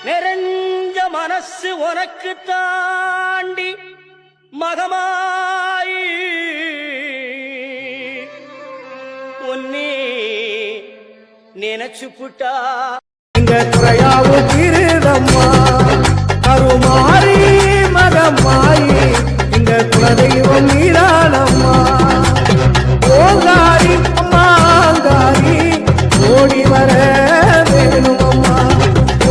நிறைஞ்ச மனசு உனக்கு தாண்டி மகமாயி உன்னே நினைச்சு புட்டா எங்க துறையாவும் திருதம்மா கருமாறி மகமாயி எங்க குலதெய்வம் நீரானம்மா ஓங்காரி அம்மாங்காரி ஓடி வர வேணும் அம்மா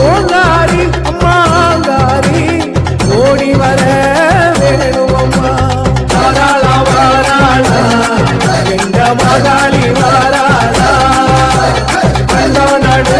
ஓங்காரி அம்மாங்காரி ஓடி வர வேணும் அம்மா வாராளா வாராளா எங்க மகாளி வாராளா கண்டோ நடு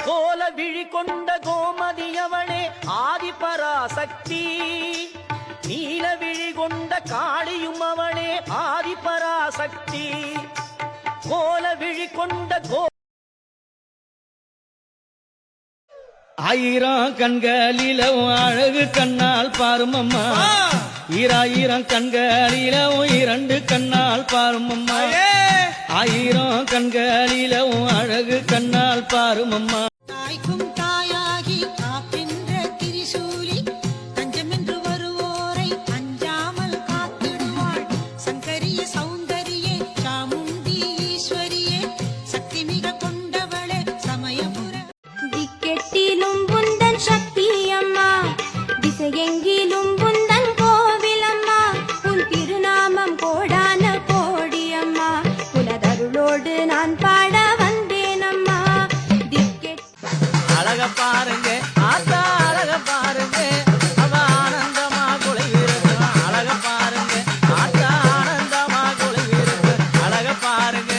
கோல விழி கொண்ட கோமதியவளே ஆதிபராசக்தி நீல விழி கொண்ட காளியும் அவளே ஆதிபராசக்தி கோல விழி கொண்ட ஆயிரம் கண்களிலும் அழகு கண்ணால் பாருமம்மா ஈராயிரம் கண்களிலும் 2 கண்ணால் பாருமம்மா ஆயிரம் கண்களிலும் அழகு கண்ணால் பாருமம்மா தாய்க்கும் தாயாகி காக்கின்ற திரிசூலி தஞ்சமென்று வருவோரை அஞ்சாமல் காத்திடுவாள் சங்கரிய சௌந்தரியே சாமுண்டி ஈஸ்வரியே சக்தி மிக கொண்டவளே சமயபுர திக்கெட்டிலும் புந்தன் சக்தி அம்மா திசையெங்கிலும் புந்தன் கோவில் அம்மா உன் திருநாமம் கோடான கோடி அம்மா உனதருளோடு நான் பாட வந்தேன் அம்மா அழக பாருங்க ஆத்தா அழக பாருங்க அவ ஆனந்தமா குளிர்ந்து அழக பாருங்க ஆத்தா ஆனந்தமா குளிர்ந்து அழக பாருங்க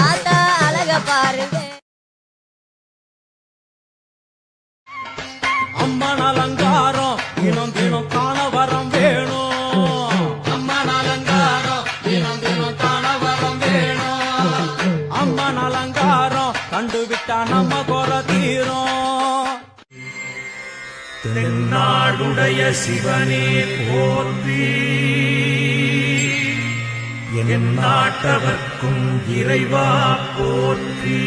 ஆத்தா அழக பாருங்க அம்மன் அலங்காரம் தினம் தினம் காண வரம் வேணும் அம்மன் அலங்காரம் தினம் தினம் காண வரம் வேணும் அம்மன் அலங்காரம் கண்டுவிட்டா நம்ம குறை தீரும் தென்னாடுடைய சிவனே போற்றி என் நாட்டவர்க்கும் இறைவா போற்றி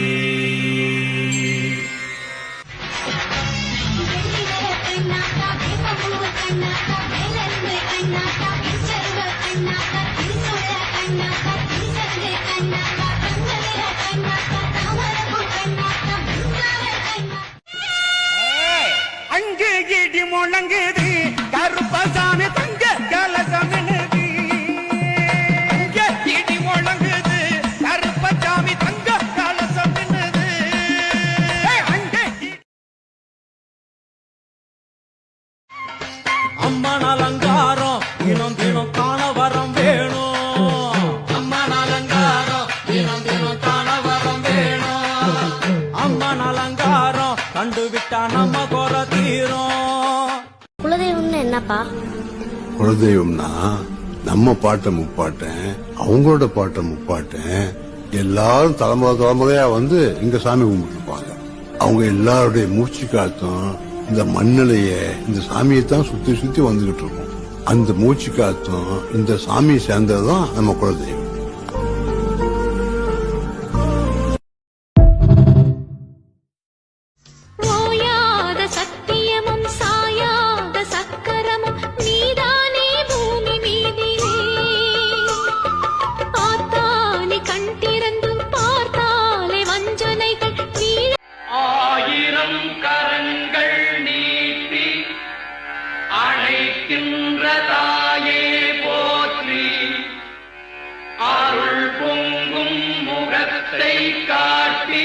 அங்கு இடி முழங்குது கருப்பசாமி தங்க கலசமினுது அங்க இடி முழங்குது கருப்பசாமி தங்க கலசமினுது அங்க அம்மன் அலங்காரம் தினம் தினம் காண வரம் வேணும் அம்மன் அலங்காரம் தினம் தினம் காண வரம் வேணும் அம்மன் அலங்காரம் கண்டுவிட்டா நம்ம குறை தீரும் குலதெய்வம்னு என்னப்பா குலதெய்வம்னா நம்ம பாட்டை முப்பாட்டேன் அவங்களோட பாட்டை முப்பாட்டேன் எல்லாரும் தலைமுறையா வந்து இங்க சாமி கும்பிட்டு இருப்பாங்க அவங்க எல்லாருடைய மூச்சு காத்தும் இந்த மண்ணிலேய இந்த சாமியை தான் சுத்தி சுத்தி வந்துகிட்டு இருக்கும் அந்த மூச்சு காத்தும் இந்த சாமியை சேர்ந்ததுதான் நம்ம குலதெய்வம் தாயே போற்றி அருள் பொங்கும் முகத்தை காட்டி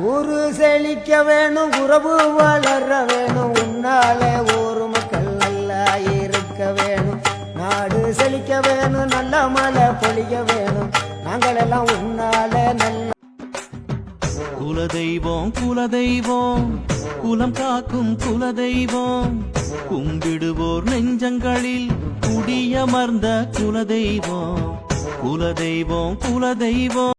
ஊரு செழிக்க வேணும் உறவு வளர வேணும் உன்னாலே ஒரு மக்கள் நல்லா இருக்க வேணும் நாடு செழிக்க வேணும் நல்ல மழை பொழிய வேணும் நாங்கள் எல்லாம் உன்னாலே நல்ல குலதெய்வம் குலதெய்வம் குலம் காக்கும் குலதெய்வம் கும்பிடுவோர் நெஞ்சங்களில் குடியமர்ந்த குலதெய்வம் குலதெய்வம் குலதெய்வம்